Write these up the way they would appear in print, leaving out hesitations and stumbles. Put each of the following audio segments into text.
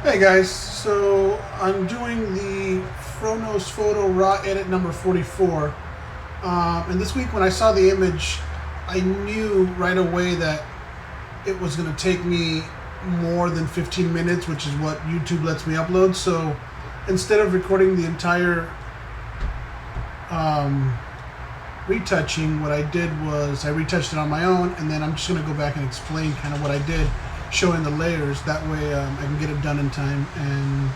Hey guys, so I'm doing the FroKnowsPhoto Raw edit number 44. And this week when I saw the image, I knew right away that it was going to take me more than 15 minutes, which is what YouTube lets me upload. So instead of recording the entire retouching, what I did was I retouched it on my own, and then I'm just going to go back and explain kind of what I did, showing the layers. That way I can get it done in time and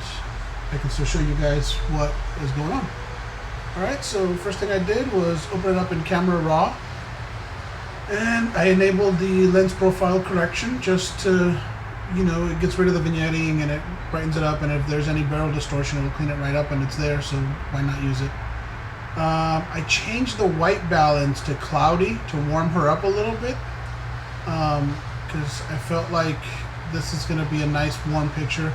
I can still show you guys what is going on. Alright, so first thing I did was open it up in Camera Raw, and I enabled the lens profile correction just to, you know, it gets rid of the vignetting and it brightens it up, and if there's any barrel distortion it'll clean it right up, and it's there, so why not use it. I changed the white balance to cloudy to warm her up a little bit, because I felt like this is going to be a nice warm picture.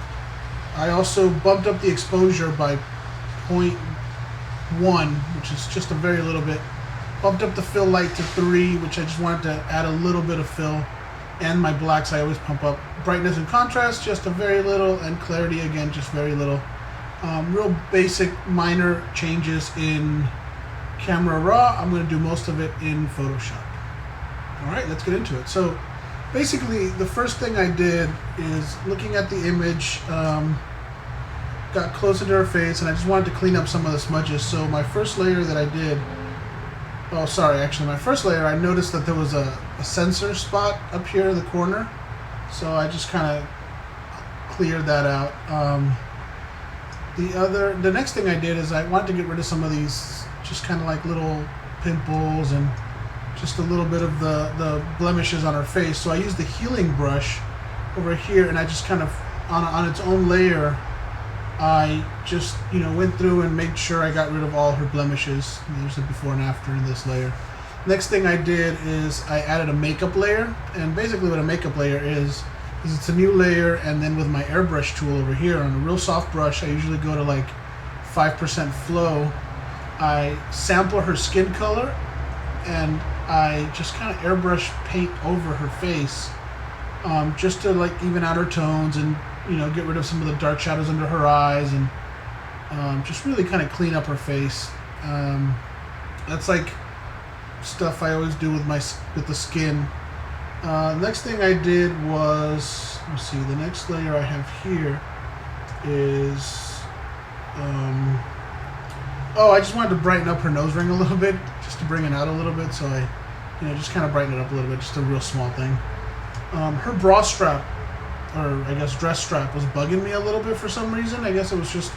I also bumped up the exposure by 0.1, which is just a very little bit. Bumped up the fill light to 3, which I just wanted to add a little bit of fill. And my blacks I always pump up. Brightness and contrast just a very little, and clarity again just very little. Real basic minor changes in Camera Raw. I'm going to do most of it in Photoshop. Alright, let's get into it. So basically the first thing I did is, looking at the image, got closer to her face and I just wanted to clean up some of the smudges. So my first layer that I did, my first layer, I noticed that there was a sensor spot up here in the corner, so I just kind of cleared that out. The next thing I did is I wanted to get rid of some of these just kind of like little pimples and just a little bit of the blemishes on her face. So I used the healing brush over here, and I just kind of on its own layer, I just, you know, went through and made sure I got rid of all her blemishes. There's a before and after in this layer. Next thing I did is I added a makeup layer, and basically what a makeup layer is it's a new layer, and then with my airbrush tool over here on a real soft brush, I usually go to like 5% flow. I sample her skin color and I just kind of airbrush paint over her face, just to like even out her tones and, you know, get rid of some of the dark shadows under her eyes, and just really kind of clean up her face. That's like stuff I always do with the skin. Next thing I did was, let's see, the next layer I have here is, I just wanted to brighten up her nose ring a little bit, just to bring it out a little bit, so I, you know, just kind of brighten it up a little bit, just a real small thing. Her bra strap, or I guess dress strap, was bugging me a little bit for some reason. I guess it's just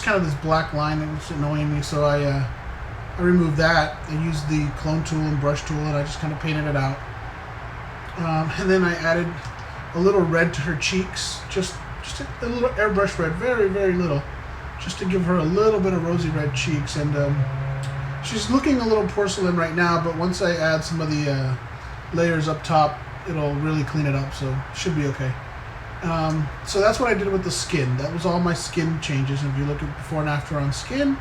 kind of this black line that was annoying me, so I removed that. I used the clone tool and brush tool, and I just kind of painted it out. And then I added a little red to her cheeks, just a little airbrush red, very, very little, just to give her a little bit of rosy red cheeks. And she's looking a little porcelain right now, but once I add some of the layers up top, it'll really clean it up, so it should be okay. So that's what I did with the skin. That was all my skin changes, and if you look at before and after on skin,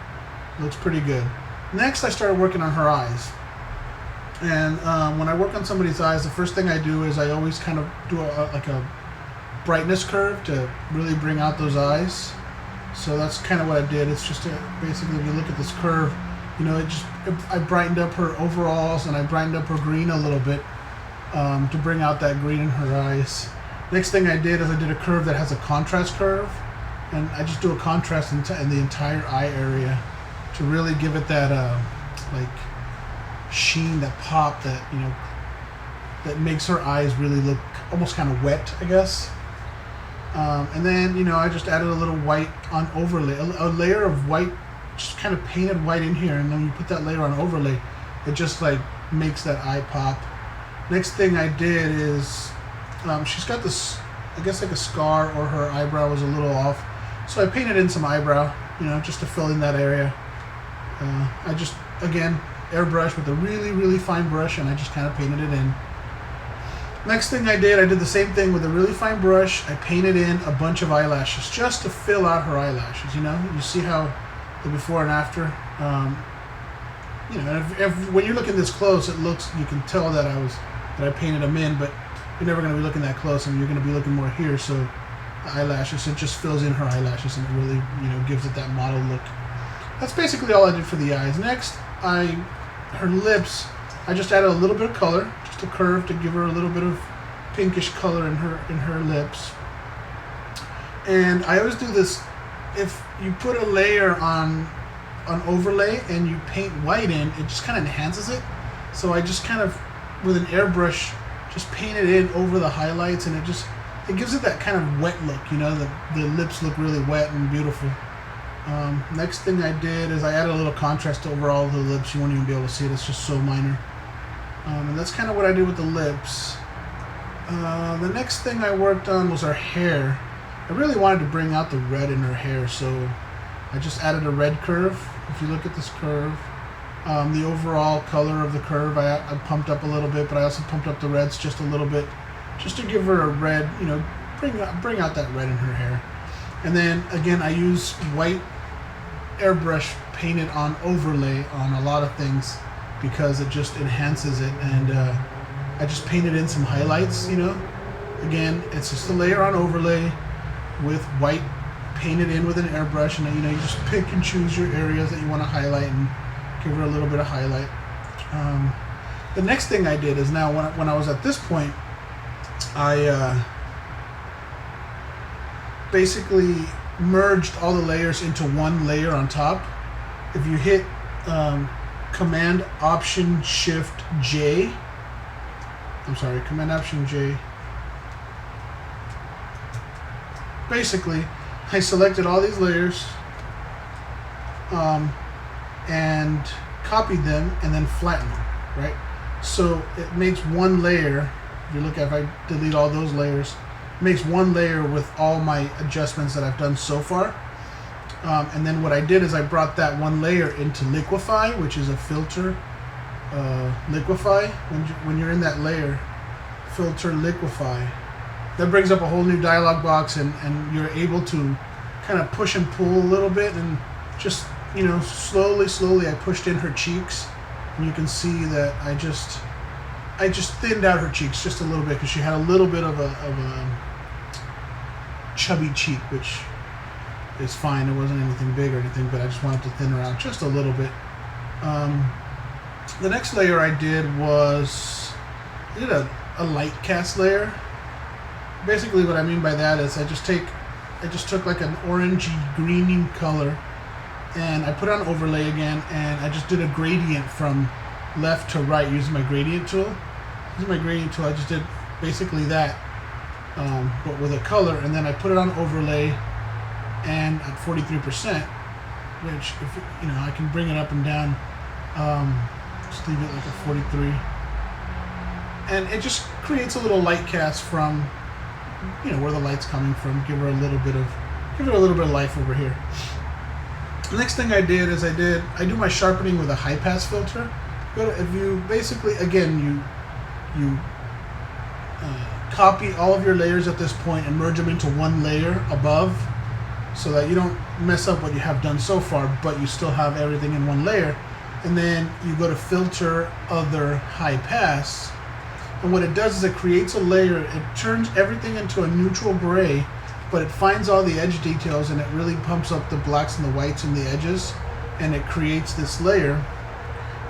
it looks pretty good. Next, I started working on her eyes. And when I work on somebody's eyes, the first thing I do is I always kind of do like a brightness curve to really bring out those eyes. So that's kind of what I did. It's just basically, if you look at this curve, you know, I brightened up her overalls, and I brightened up her green a little bit, to bring out that green in her eyes. Next thing I did is I did a curve that has a contrast curve, and I just do a contrast in the entire eye area to really give it that like sheen, that pop, that, you know, that makes her eyes really look almost kind of wet, I guess. And then, you know, I just added a little white on overlay, a layer of white, just kind of painted white in here, and then you put that layer on overlay, it just like makes that eye pop. Next thing I did is, she's got this, I guess like a scar, or her eyebrow was a little off, so I painted in some eyebrow, you know, just to fill in that area. I just, again, airbrush with a really, really fine brush, and I just kind of painted it in. Next thing I did the same thing with a really fine brush. I painted in a bunch of eyelashes just to fill out her eyelashes. You know, you see how the before and after. You know, when you're looking this close, it looks, you can tell that I painted them in, but you're never going to be looking that close, and you're going to be looking more here. So eyelashes. It just fills in her eyelashes and it really, you know, gives it that model look. That's basically all I did for the eyes. Next, her lips, I just added a little bit of color, just a curve to give her a little bit of pinkish color in her lips. And I always do this, if you put a layer on an overlay and you paint white in, it just kind of enhances it. So I just kind of, with an airbrush, just paint it in over the highlights, and it gives it that kind of wet look, you know, the lips look really wet and beautiful. Next thing I did is I added a little contrast over all the lips. You won't even be able to see it, it's just so minor. And that's kind of what I did with the lips. The next thing I worked on was her hair. I really wanted to bring out the red in her hair, so I just added a red curve. If you look at this curve, the overall color of the curve I pumped up a little bit, but I also pumped up the reds just a little bit, just to give her a red, you know, bring out that red in her hair. And then again, I use white airbrush painted on overlay on a lot of things because it just enhances it. And I just painted in some highlights, you know. Again, it's just a layer on overlay with white painted in with an airbrush, and you know, you just pick and choose your areas that you want to highlight and give her a little bit of highlight. The next thing I did is, now when I was at this point, I basically merged all the layers into one layer on top. If you hit Command Option Shift J, Command Option J, basically I selected all these layers and copied them and then flattened them, right? So it makes one layer. If you look at, if I delete all those layers, it makes one layer with all my adjustments that I've done so far. And then what I did is I brought that one layer into Liquify, which is a filter. Liquify, when you're in that layer, filter Liquify. That brings up a whole new dialog box, and you're able to kind of push and pull a little bit, and just, you know, slowly I pushed in her cheeks, and you can see that I just thinned out her cheeks just a little bit because she had a little bit of a chubby cheek, which is fine. It wasn't anything big or anything, but I just wanted to thin her out just a little bit. The next layer I did was a light cast layer. Basically what I mean by that is I just took like an orangey greeny color, and I put on overlay again, and I just did a gradient from left to right using my gradient tool. I just did basically that, but with a color, and then I put it on overlay and at 43%, which, if you know, I can bring it up and down. Just leave it like a 43, and it just creates a little light cast from, you know, where the light's coming from. Give it a little bit of life over here. The next thing I did is I do my sharpening with a high pass filter. If you basically, again, you copy all of your layers at this point and merge them into one layer above, so that you don't mess up what you have done so far, but you still have everything in one layer. And then you go to filter other high pass, and what it does is it creates a layer. It turns everything into a neutral gray, but it finds all the edge details, and it really pumps up the blacks and the whites and the edges, and it creates this layer.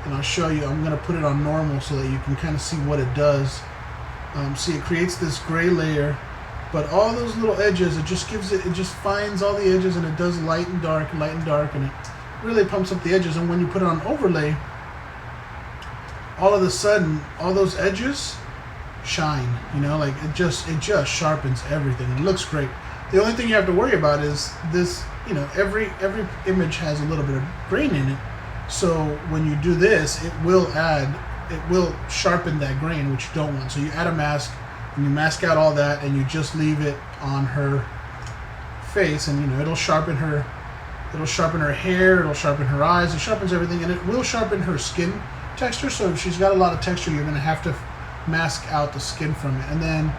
And I'll show you. I'm going to put it on normal so that you can kind of see what it does. See, it creates this gray layer, but all those little edges, it just finds all the edges, and it does light and dark, and it really pumps up the edges. And when you put it on overlay, all of a sudden, all those edges shine, you know, like it just sharpens everything. It looks great. The only thing you have to worry about is this, you know, every image has a little bit of grain in it. So when you do this, it will sharpen that grain, which you don't want. So you add a mask, and you mask out all that, and you just leave it on her face, and you know, it'll sharpen her hair, it'll sharpen her eyes, it sharpens everything, and it will sharpen her skin texture. So if she's got a lot of texture, you're going to have to mask out the skin from it. And then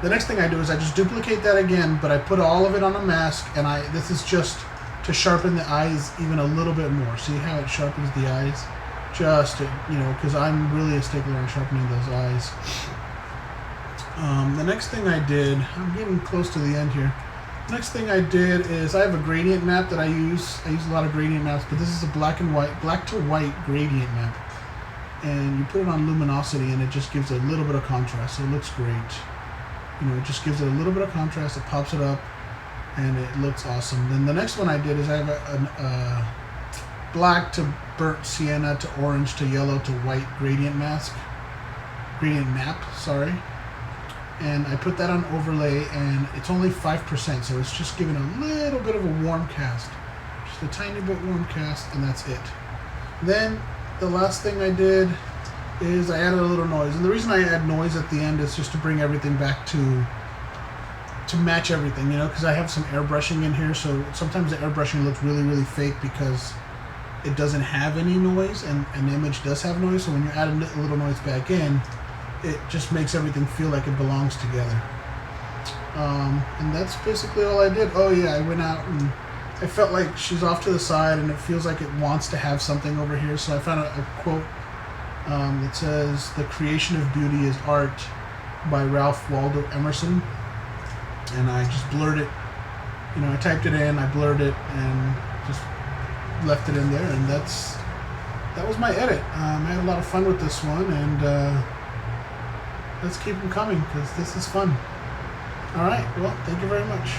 the next thing I do is I just duplicate that again, but I put all of it on a mask, and this is just to sharpen the eyes even a little bit more. See how it sharpens the eyes? Just to, you know, because I'm really a stickler on sharpening those eyes. The next thing I did, I'm getting close to the end here. Next thing I did is I have a gradient map that I use. I use a lot of gradient maps, but this is a black to white gradient map. And you put it on luminosity and it just gives it a little bit of contrast, so it looks great. You know, it just gives it a little bit of contrast, it pops it up, and it looks awesome. Then the next one I did is I have a black to burnt sienna to orange to yellow to white gradient map, sorry. And I put that on overlay, and it's only 5%, so it's just giving a little bit of a warm cast. Just a tiny bit warm cast, and that's it. Then the last thing I did is I added a little noise. And the reason I add noise at the end is just to bring everything back to match everything, you know, because I have some airbrushing in here, so sometimes the airbrushing looks really, really fake because it doesn't have any noise, and an image does have noise, so when you add a little noise back in, it just makes everything feel like it belongs together. And that's basically all I did. Oh yeah, I went out and I felt like she's off to the side and it feels like it wants to have something over here, so I found a quote that says, "The creation of beauty is art," by Ralph Waldo Emerson. And I just blurred it, you know, I typed it in, I blurred it, and just left it in there, and that was my edit. I had a lot of fun with this one, and let's keep them coming because this is fun. All right, well, thank you very much.